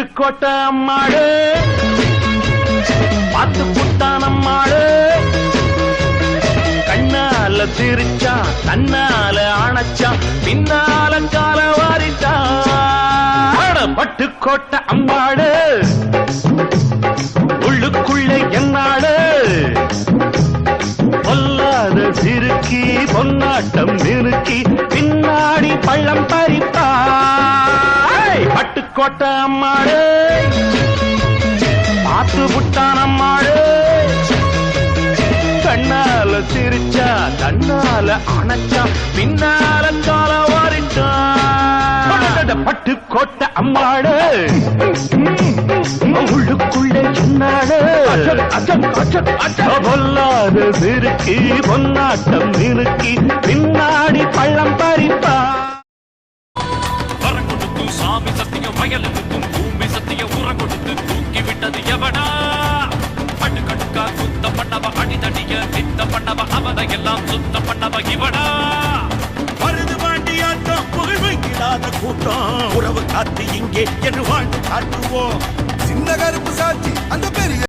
பட்டுக்கோட்டை அம்மாடு பார்த்து புட்டான் அம்மாடு கண்ணால சிரிச்சா தன்னால அணைச்சா பின்னால கால வாரிட்டா பட்டுக்கோட்டை அம்மாடு உள்ளுக்குள்ளே என்னாடு பொல்லாத சிறுக்கி பொன்னாட்டம் நிறுக்கி பின்னாடி பள்ளம் பறிப்பா பட்டுக்கோட்டை அம்மாடு பார்த்து புட்டான் அம்மாடு கண்ணால சிரிச்சா தன்னால அணைச்சா பின்னால கால வாரிட்டா பட்டுக்கோட்டை அம்மாடு உள்ளுக்குள்ளே சொன்னாடு பொல்லாத சிறுக்கி பொன்னாட்டம் நிறுக்கி பின்னாடி பள்ளம் பறிப்பா சாமி சத்திய வயலுக்கும் பூமி சத்திய உர கொடுத்து தூக்கி விட்டது எவனா அடுக்கடுக்கா சுத்த பண்ணவ அடிதடிய நித்த பண்ணவ அவத எல்லாம் சுத்த பண்ணவ இவனா பருது வாண்டியாட்டம் புகழ்வையில்லாத கூட்டம் உறவு காத்து இங்கே என்று வாழ்ந்து காட்டுவோம் சின்ன கருப்பு சாட்சி அந்த பெரிய